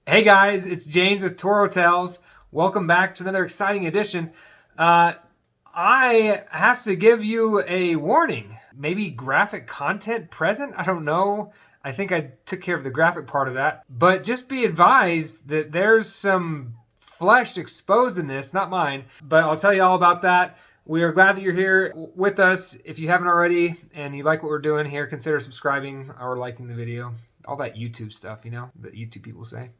Hey guys, it's James with Turo Tales. Welcome back to another exciting edition. I have to give you a warning. Maybe graphic content present? I don't know. I think I took care of the graphic part of that. But just be advised that there's some flesh exposed in this, not mine. But I'll tell you all about that. We are glad that you're here with us. If you haven't already and you like what we're doing here, consider subscribing or liking the video. All that YouTube stuff, you know, that YouTube people say.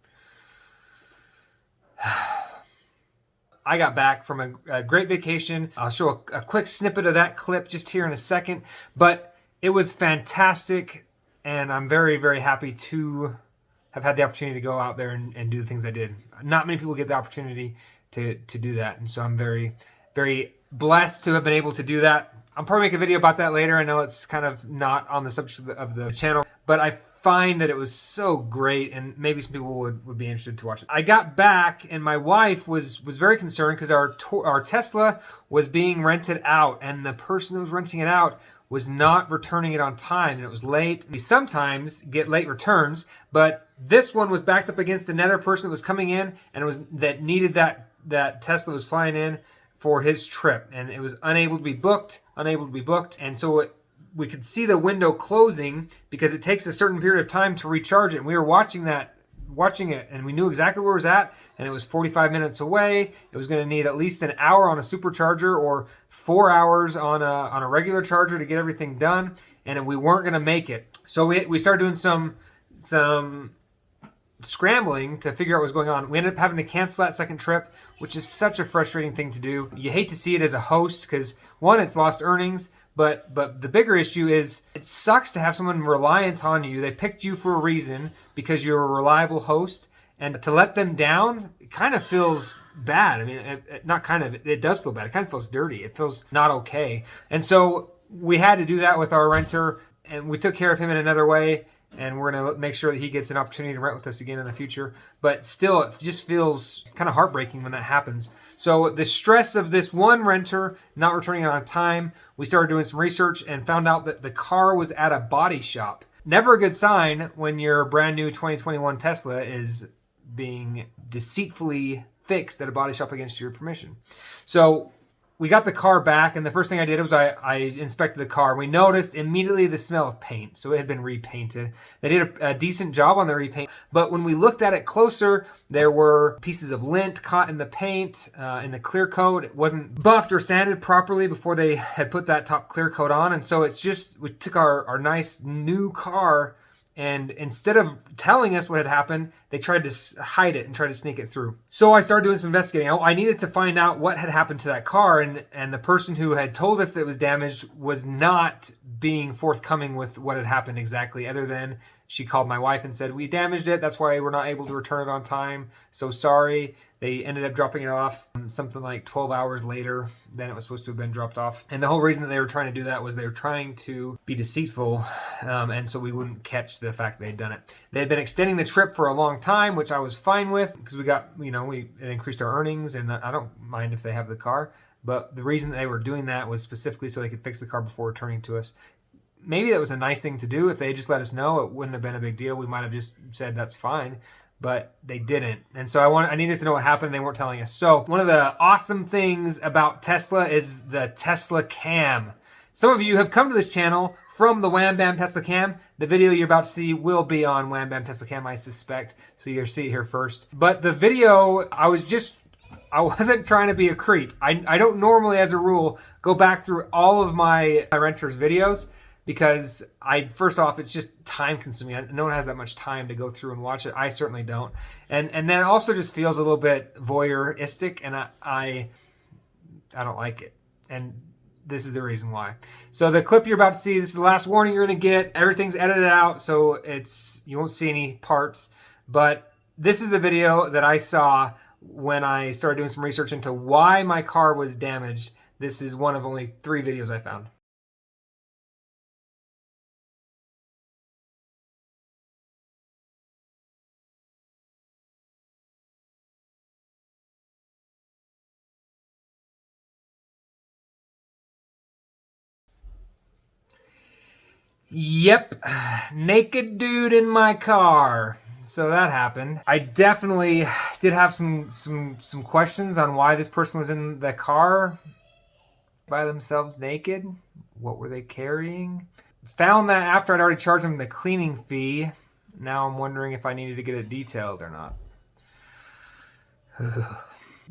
I got back from a great vacation. I'll show a quick snippet of that clip just here in a second, but it was fantastic, and I'm very, very happy to have had the opportunity to go out there and do the things I did. Not many people get the opportunity to do that, and so I'm very, very blessed to have been able to do that. I'll probably make a video about that later. I know it's kind of not on the subject of the channel, but I find that it was so great, and maybe some people would be interested to watch it. I got back, and my wife was very concerned because our Tesla was being rented out, and the person who was renting it out was not returning it on time, and it was late. We sometimes get late returns, but this one was backed up against another person that was coming in, and that needed that Tesla was flying in for his trip, and it was unable to be booked, and so we could see the window closing because it takes a certain period of time to recharge it. And we were watching it, and we knew exactly where it was at, and it was 45 minutes away. It was going to need at least an hour on a supercharger or 4 hours on a regular charger to get everything done, and we weren't going to make it. So we started doing some scrambling to figure out what was going on. We ended up having to cancel that second trip, which is such a frustrating thing to do. You hate to see it as a host because, one, it's lost earnings, but the bigger issue is it sucks to have someone reliant on you. They picked you for a reason because you're a reliable host, and to let them down, it kind of feels bad. I mean, it does feel bad. It kind of feels dirty. It feels not okay. And so we had to do that with our renter, and we took care of him in another way. And we're going to make sure that he gets an opportunity to rent with us again in the future. But still, it just feels kind of heartbreaking when that happens. So the stress of this one renter not returning on time, we started doing some research and found out that the car was at a body shop. Never a good sign when your brand new 2021 Tesla is being deceitfully fixed at a body shop against your permission. So we got the car back, and the first thing I did was I inspected the car. We noticed immediately the smell of paint, so it had been repainted. They did a decent job on the repaint, but when we looked at it closer, there were pieces of lint caught in the paint, in the clear coat. It wasn't buffed or sanded properly before they had put that top clear coat on, and so we took our nice new car, and instead of telling us what had happened, they tried to hide it and try to sneak it through. So I started doing some investigating. I needed to find out what had happened to that car, and the person who had told us that it was damaged was not being forthcoming with what had happened exactly, other than she called my wife and said, "We damaged it. That's why we're not able to return it on time. So sorry." They ended up dropping it off something like 12 hours later than it was supposed to have been dropped off. And the whole reason that they were trying to do that was they were trying to be deceitful, and so we wouldn't catch the fact they'd done it. They had been extending the trip for a long time, which I was fine with because it increased our earnings, and I don't mind if they have the car. But the reason they were doing that was specifically so they could fix the car before returning to us. Maybe that was a nice thing to do. If they had just let us know, it wouldn't have been a big deal. We might have just said that's fine, but they didn't. And so I needed to know what happened. They weren't telling us. So one of the awesome things about Tesla is the Tesla Cam. Some of you have come to this channel from the Wham Bam Tesla Cam. The video you're about to see will be on Wham Bam Tesla Cam, I suspect. So you'll see it here first. But the video, I wasn't trying to be a creep. I don't normally, as a rule, go back through all of my renters' videos because first off, it's just time consuming. No one has that much time to go through and watch it. I certainly don't. And then it also just feels a little bit voyeuristic, and I don't like it. And this is the reason why. So the clip you're about to see, this is the last warning you're going to get. Everything's edited out, so you won't see any parts. But this is the video that I saw when I started doing some research into why my car was damaged. This is one of only 3 videos I found. Yep, naked dude in my car. So that happened. I definitely did have some questions on why this person was in the car by themselves naked. What were they carrying? Found that after I'd already charged them the cleaning fee. Now I'm wondering if I needed to get it detailed or not.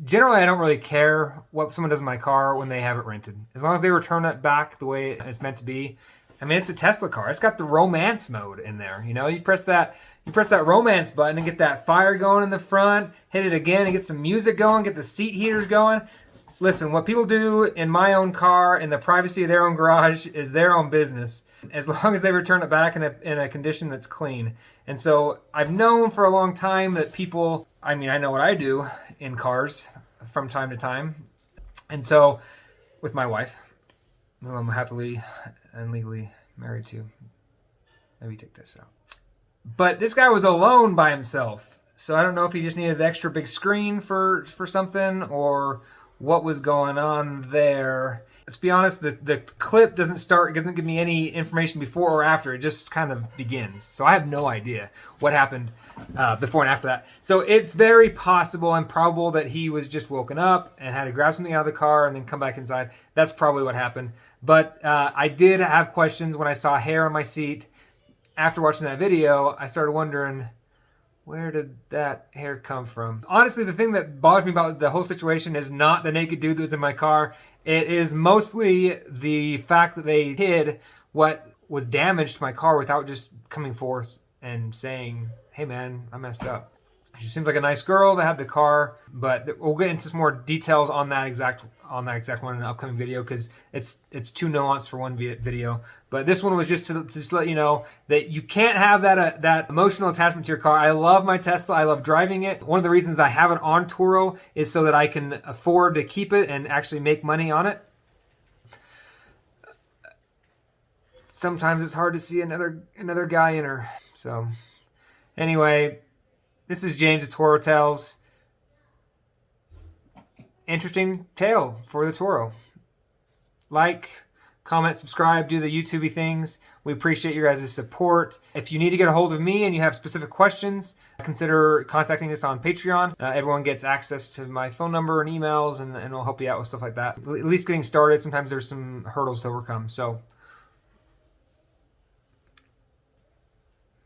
Generally, I don't really care what someone does in my car when they have it rented. As long as they return it back the way it's meant to be. I mean, it's a Tesla car. It's got the romance mode in there. You know, you press that romance button and get that fire going in the front, hit it again and get some music going, get the seat heaters going. Listen, what people do in my own car in the privacy of their own garage is their own business, as long as they return it back in a condition that's clean. And so I've known for a long time that people, I mean, I know what I do in cars from time to time. And so with my wife, who I'm happily and legally married to, maybe take this out. But this guy was alone by himself. So I don't know if he just needed the extra big screen for something or what was going on there. Let's be honest, the clip doesn't give me any information before or after. It just kind of begins. So I have no idea what happened before and after that. So it's very possible and probable that he was just woken up and had to grab something out of the car and then come back inside. That's probably what happened. But I did have questions when I saw hair on my seat. After watching that video, I started wondering, where did that hair come from? Honestly, the thing that bothers me about the whole situation is not the naked dude that was in my car. It is mostly the fact that they hid what was damaged to my car without just coming forth and saying, hey man, I messed up. She seems like a nice girl that had the car, but we'll get into some more details on that exact one in an upcoming video because it's too nuanced for one video. But this one was just to let you know that you can't have that emotional attachment to your car. I love my Tesla. I love driving it. One of the reasons I have it on Turo is so that I can afford to keep it and actually make money on it. Sometimes it's hard to see another guy in her. So anyway, this is James with Turo Tales. Interesting tale for the Turo. Like, comment, subscribe, do the YouTubey things. We appreciate your guys' support. If you need to get a hold of me and you have specific questions, consider contacting us on Patreon. Everyone gets access to my phone number and emails, and we'll help you out with stuff like that. At least getting started, sometimes there's some hurdles to overcome. So